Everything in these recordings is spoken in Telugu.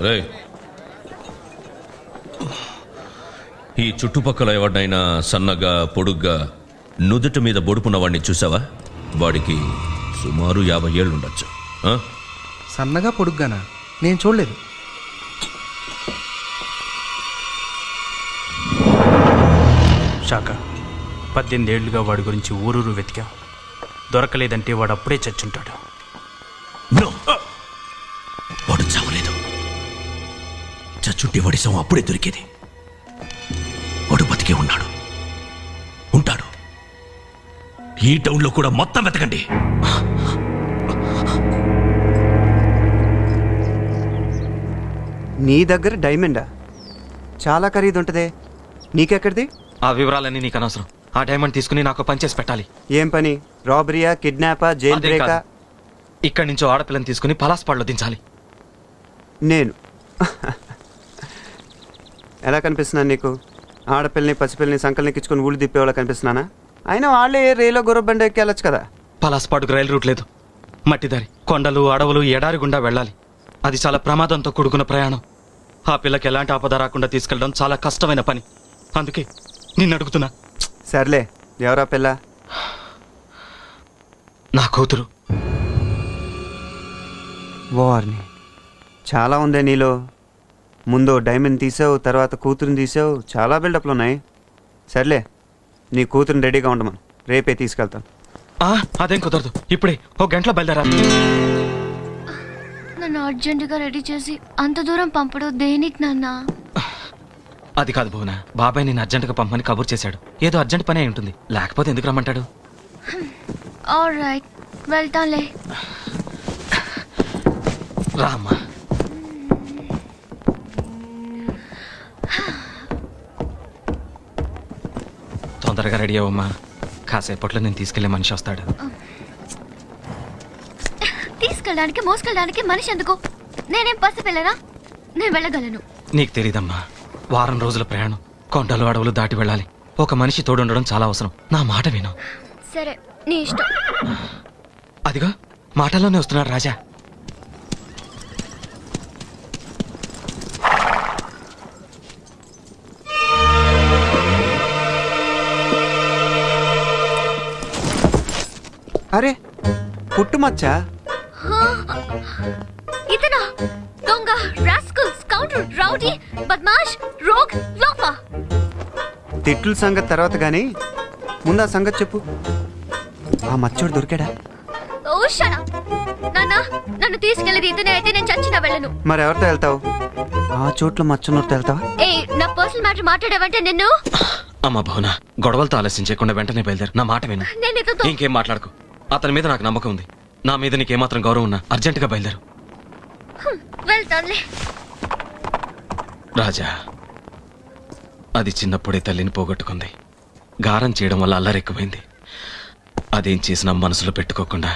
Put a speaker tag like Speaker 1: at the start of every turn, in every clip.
Speaker 1: రేయ్, ఈ చుట్టుపక్కల ఎవరినైనా సన్నగా పొడుగ్గా నుదుటి మీద బొడుపున్న వాడిని చూసావా? వాడికి సుమారు 50 ఏళ్ళు ఉండొచ్చు.
Speaker 2: సన్నగా పొడుగ్గానా? నేను చూడలేదు.
Speaker 3: శాఖ 18 ఏళ్లుగా వాడి గురించి ఊరూరు వెతికాం. దొరకలేదంటే వాడు అప్పుడే చచ్చుంటాడు.
Speaker 1: వాడు చావలేదు. చచ్చుంటే వాడి శవం అప్పుడే దొరికేది. వాడు బతికే ఉన్నాడు, ఉంటాడు. ఈ టౌన్లో కూడా మొత్తం వెతకండి.
Speaker 4: నీ దగ్గర డైమండా? చాలా ఖరీదు ఉంటుందే, నీకెక్కడిది?
Speaker 5: ఆ వివరాలన్నీ నీకు అనవసరం. ఆ డైమండ్ తీసుకుని నాకు పని చేసి పెట్టాలి.
Speaker 4: ఏం పని? రాబరీయా, కిడ్నాపా, జైల్ బ్రేకా?
Speaker 5: ఇక్కడి నుంచో ఆడపిల్లని తీసుకుని పలాస్పాడులో దించాలి.
Speaker 4: నేను ఎలా కనిపిస్తున్నాను నీకు? ఆడపిల్లని పసిపిల్లని సంకలనెక్కించుకుని ఊళ్ళు తిప్పేవాళ్ళ కనిపిస్తున్నానా? అయినా వాళ్ళే రైల్లో గుర్రబండ ఎక్కి వెళ్ళొచ్చు కదా.
Speaker 5: పలాస్పాడుకు రైలు రూట్ లేదు. మట్టిదారి, కొండలు, అడవులు, ఎడారి గుండా వెళ్ళాలి. అది చాలా ప్రమాదంతో కూడుకున్న ప్రయాణం. ఆ పిల్లకి ఎలాంటి ఆపద రాకుండా తీసుకెళ్ళడం చాలా కష్టమైన పని. అందుకే నిన్ను అడుగుతున్నా.
Speaker 4: సర్లే, ఎవరా పిల్ల?
Speaker 5: నా కూతురు.
Speaker 4: వార్ని చాలా ఉందే నీలో. ముందు డైమండ్ తీసావు, తర్వాత కూతురుని తీసావు. చాలా బిల్డప్లు ఉన్నాయి. సర్లే, నీ కూతురుని రెడీగా ఉండమను, రేపే తీసుకెళ్తాను.
Speaker 5: అదేం కుదరదు. ఇప్పుడే 1 గంటలో బయలుదేరా.
Speaker 6: నన్ను అర్జెంటుగా రెడీ చేసి అంత దూరం పంపడం దేనికి నాన్న?
Speaker 5: అది కాదు భువన, బాబాయ్ నేను అర్జెంటుగా పంపని కబుర్ చేశాడు. ఏదో అర్జెంట్ పని అయి ఉంటుంది, లేకపోతే ఎందుకు రమ్మంటాడు?
Speaker 6: ఆల్రైట్, వెళ్తానులే.
Speaker 5: రామ్మా. తొందరగా రెడీ అవ్వమ్మా. కాసేపట్లో నేను తీసుకెళ్లే మనిషి వస్తాడు.
Speaker 6: తీసుకెళ్ళడానికి మోసుకెళ్ళడానికి మనిషి ఎందుకు? నేనేం పసిపిల్లనా? నేను వెళ్ళగలను.
Speaker 5: నీకు తెలీదమ్మా, వారం రోజుల ప్రయాణం, కొండలు అడవులు దాటి వెళ్ళాలి. ఒక మనిషి తోడుండడం చాలా అవసరం. నా మాట విను.
Speaker 6: సరే, నీ ఇష్టం.
Speaker 5: అదిగో మాటల్లోనే వస్తున్నాడు రాజా.
Speaker 4: అరే, పుట్టుమచ్చా?
Speaker 6: ఇతనా? దొంగ, రాస్కల్, స్కౌండర్, రౌడీ, బద్మాష్, రోగ్, లోఫా.
Speaker 4: తిట్లు సంగతి తర్వాత గానీ ముందు ఆ సంగతి చెప్పు. ఆ మచ్చోడు దొరికాడా?
Speaker 6: ఓ షట్ అప్. నాన్న, నన్ను తీసుకెళ్ళేది ఇతనే అయితే నేను చచ్చినా వెళ్ళను.
Speaker 4: మరి ఎవరితో వెళ్తావు? ఆ చోట్ల మచ్చనోరితో వెళ్తావా?
Speaker 6: నా పర్సనల్ మ్యాటర్ మాట్లాడావంటే నిన్ను.
Speaker 5: అమ్మా భవన, గొడవలతో ఆలస్యం చేయకుండా వెంటనే బయలుదేరు. నా మాట విను.
Speaker 6: నేను ఇతతో
Speaker 5: ఇంకేం మాట్లాడుకో. అతని మీద నాకు నమ్మకం ఉంది. నా మీద నీకేమాత్రం గౌరవం ఉన్నా అర్జెంటుగా బయలుదేరు.
Speaker 6: వెళ్తానులే.
Speaker 5: రాజా, అది చిన్నప్పుడే తల్లిని పోగొట్టుకుంది. గారం చేయడం వల్ల అల్లరెక్కువైంది. అదేం చేసినా మనసులో పెట్టుకోకుండా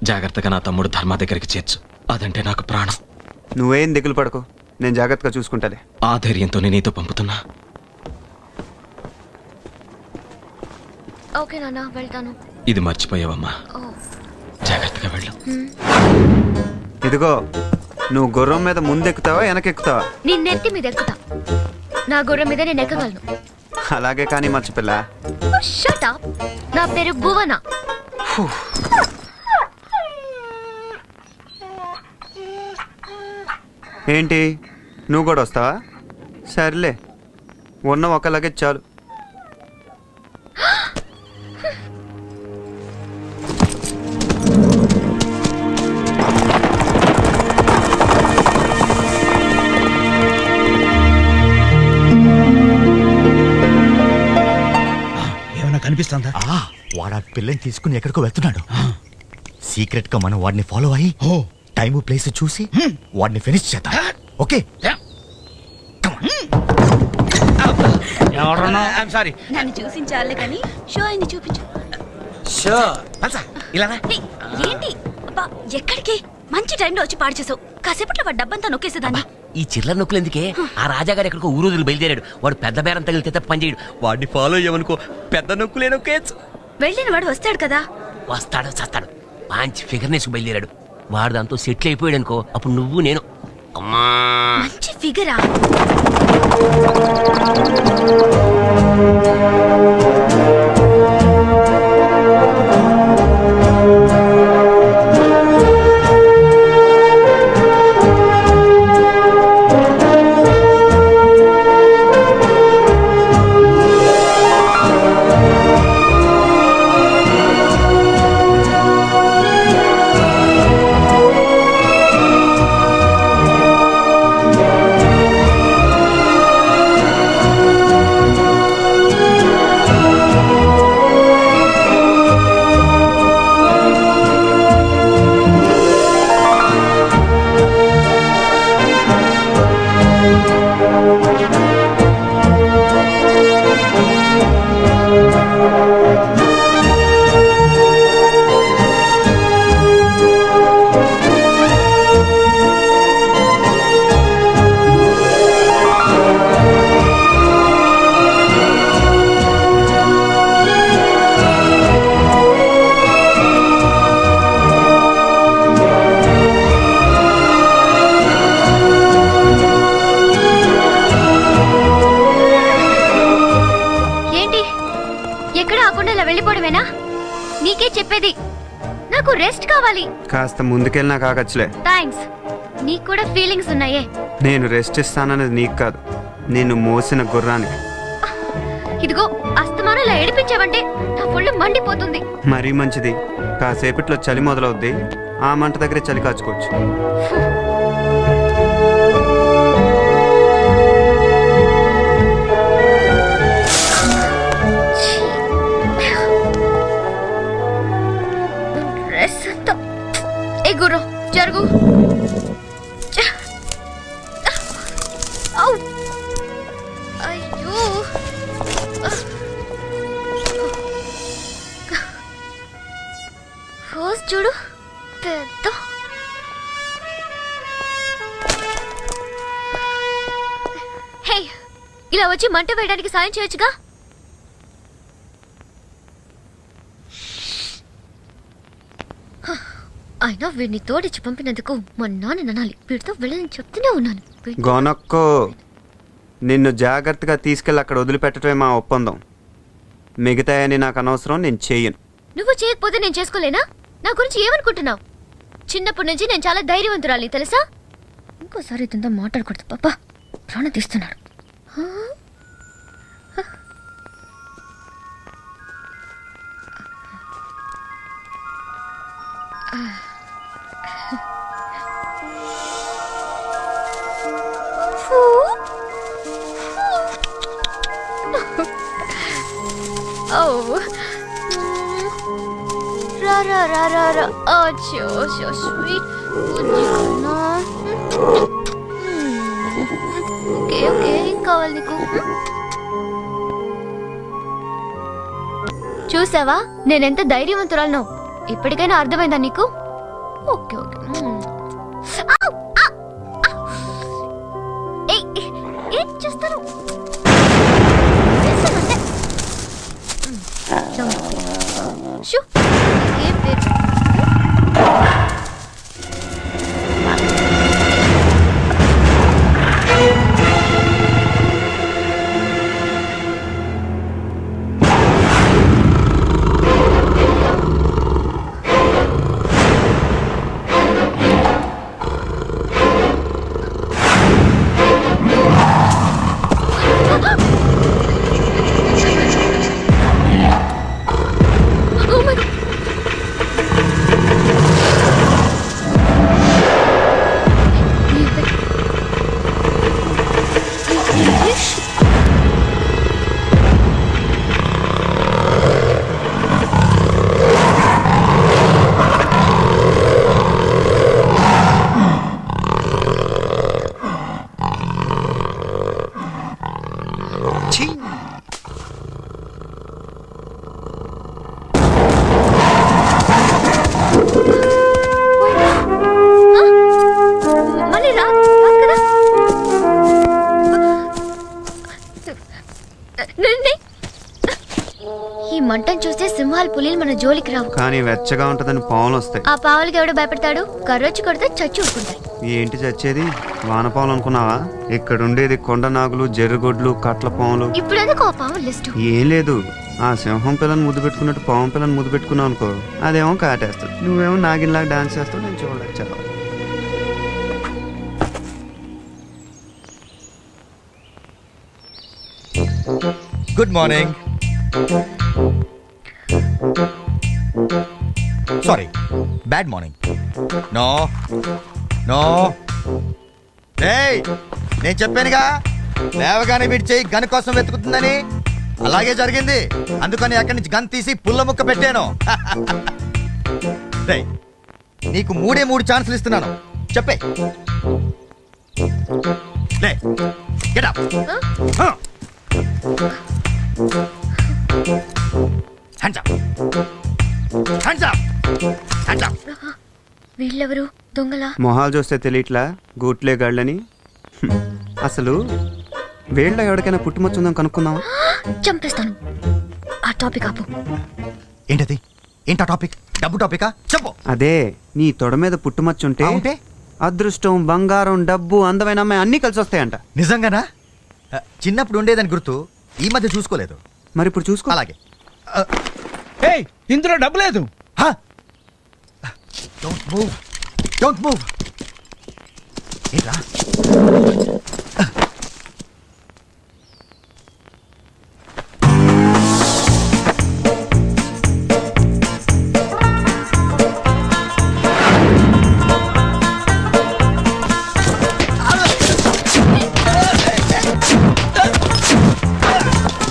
Speaker 5: జాగ్రత్తగా నా తమ్ముడు ధర్మ దగ్గరికి చేర్చు. అదంటే నాకు ప్రాణం.
Speaker 4: నువ్వేం దిగులు పడకు, నేను జాగ్రత్తగా చూసుకుంటాలే.
Speaker 5: ఆ ధైర్యంతో నేను నీతో పంపుతున్నా.
Speaker 6: ఓకే నాన్న, వెళ్తాను.
Speaker 5: ఇది మర్చిపోయావమ్మా, జాగ్రత్తగా వెళ్ళు.
Speaker 4: ఇదిగో, నువ్వు గుర్రం మీద ముందెక్కుతావా వెనకెక్కుతావా?
Speaker 6: నీ నెత్తి మీద ఎక్కుతా. నా గుర్రం మీద నేను ఎక్కగలను.
Speaker 4: అలాగే కానీ మర్చిపిల్ల.
Speaker 6: Shut up. నా పేరు భువన.
Speaker 4: ఏంటి, నువ్వు కూడా వస్తావా? సర్లే, ఉన్న ఒక లగేజ్ చాలు.
Speaker 7: కనిపిస్తుందా? వాడు ఆ పిల్లని తీసుకుని ఎక్కడికో వెళ్తున్నాడు. సీక్రెట్ గా మనం వాడిని ఫాలో అయ్యి టైము ప్లేస్ చూసి వాడిని ఫినిష్ చేద్దాం. ఓకే,
Speaker 8: నన్ను చూసించాలే కానీ షో అయింది చూపించు. ఏంటి అబ్బా, ఎక్కడికి? మంచి టైంలో వచ్చి పాడు చేసావు. కాసేపట్లో వాడు డబ్బంతా నొక్కేసేదాన్ని.
Speaker 9: ఈ చిల్లర నొక్కులు ఎందుకే? ఆ రాజాగారు ఎక్కడికో ఊరోజులు బయలుదేరాడు. వాడు పెద్ద బేరం తగిలితే తప్ప పని చేయడు. వాడిని ఫాలో అయ్యమనుకో, పెద్ద నొక్కులే నొక్కేయచ్చు.
Speaker 8: వెళ్ళిన వాడు వస్తాడు కదా.
Speaker 9: వస్తాడు, చస్తాడు. మంచి ఫిగర్నెస్ బయలుదేరాడు. వాడు దాంతో సెటిల్ అయిపోయాడు అనుకో, అప్పుడు నువ్వు నేను అమ్మా
Speaker 8: మంచి ఫిగరా.
Speaker 6: వెళ్ళిపోవడమేనా? నీకే చెప్పేది, నాకు రెస్ట్ కావాలి.
Speaker 4: కాస్త ముందుకెళ్ళినా కాకచ్చులే.
Speaker 6: థ్యాంక్స్. నీకు కూడా ఫీలింగ్స్ ఉన్నాయే.
Speaker 4: నేను రెస్ట్ ఇస్తానన్నది నీకు కాదు, నేను మోసిన గుర్రానికి.
Speaker 6: ఇదిగో అస్తమానం ఇలా ఏడిపించావంటే నా ఒళ్ళు మండిపోతుంది.
Speaker 4: మరీ మంచిది, కాసేపట్లో చలి మొదలవుద్ది, ఆ మంట దగ్గరే చలి కాచుకోవచ్చు.
Speaker 6: గురు జరుగు. అయ్యో ఫస్ట్ చూడు పెద్ద. హే, ఇలా వచ్చి మంట వేయడానికి సాయం చేయొచ్చుగా. అయినా వీడిని తోడిచ్చి పంపినందుకు మా నాన్న ననాలి. వీడితో వెళ్ళని చెప్తూనే ఉన్నాను.
Speaker 4: గోనక్కో, నిన్ను జాగ్రత్తగా తీసుకెళ్ళి అక్కడ వదిలిపెట్టడమే మా ఒప్పందం. మిగతాయని నాకు అనవసరం, నేను చెయ్యను.
Speaker 6: నువ్వు చేయకపోతే నేను చేసుకోలేనా? నా గురించి ఏమనుకుంటున్నావు? చిన్నప్పటి నుంచి నేను చాలా ధైర్యవంతురాలి తెలుసా. ఇంకోసారి ఇదంతా మాట్లాడకూడదు. పాపా ప్రాణం తీస్తున్నాడు. Oh. Ra ra ra ra ra. Oh, so sweet. Okay, okay. ఏం కావాలి నీకు? చూసావా నేనెంత ధైర్యవంతురాలను? ఇప్పటికైనా అర్థమైందా నీకు? Okay okay. ఏం చేస్తారు? షూ ఏం పేరు? పులిలు మన జోలికి రావు.
Speaker 4: కానీ వెచ్చగా ఉంటదని పావులు వస్తాయి.
Speaker 6: ఆ పావులకి ఎవడో భయపడతాడు? కర్రొచ్చి కొడితే చచ్చి ఊరుకుంటాయి.
Speaker 4: ఏంటి చచ్చేది? వానపావులు అనుకున్నావా? ఇక్కడ ఉండేది కొండ నాగులు, జర్రిగొడ్లు, కట్ల పాములు.
Speaker 6: ఇప్పుడు ఎందుకు ఆ పావుల లిస్టు?
Speaker 4: ఏం లేదు, ఆ సింహం పిల్లని ముద్దు పెట్టుకున్నట్టు పాము పిల్లని ముద్దు పెట్టుకున్నావు అనుకో, అదేమో కాటేస్తుంది. నువ్వేమో నాగిన్లాగా డాన్స్ చేస్తావు, నేను చూడలేదు. చాలా
Speaker 7: good morning. Sorry, bad morning. No no. ఏయ్, నేను చెప్పానుగా లేవగానే వీడి చెయ్యి గన్ కోసం వెతుకుతుందని. అలాగే జరిగింది. అందుకని అక్కడి నుంచి గన్ తీసి పుల్ల ముక్క పెట్టాను. రేయ్, నీకు 3 ఛాన్సులు ఇస్తున్నాను. చెప్పే. లే, get up. Hands up. Hands up. Hands up.
Speaker 6: వీళ్ళెవరు? దొంగలా?
Speaker 4: మొహాలు చూస్తే తెలియట్లా గూట్లే గాళ్ళని. అసలు వేళ్ళ ఎవరికైనా పుట్టుమచ్చుందని కనుక్కుందాం.
Speaker 6: చంపేస్తాను. ఆ టాపిక్ ఆపు.
Speaker 7: ఏంటది? ఏంటా టాపిక్? డబ్బు టాపికా? చెప్పు.
Speaker 4: అదే, నీ తొడ మీద పుట్టుమచ్చుంటే
Speaker 7: ఉంటే
Speaker 4: అదృష్టం, బంగారం, డబ్బు, అందమైన అమ్మాయి అన్నీ కలిసి వస్తాయంట.
Speaker 7: నిజంగానా? చిన్నప్పుడు ఉండేదని గుర్తు, ఈ మధ్య చూసుకోలేదు.
Speaker 4: మరి ఇప్పుడు చూసుకో.
Speaker 7: అలాగే.
Speaker 2: ఇందులో డబ్బు లేదు.
Speaker 7: Don't move. Don't move. ఏంట్రా?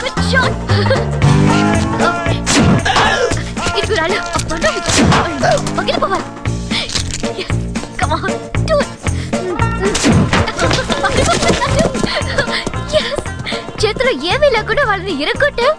Speaker 6: Good shot. ఇదిగో రాళ్ళు. పగిలిపోవాలి. Yes, come on, do it. Yes, చేతిలో ఏమీ లేకుండా వాళ్ళని ఇరగొట్టావు.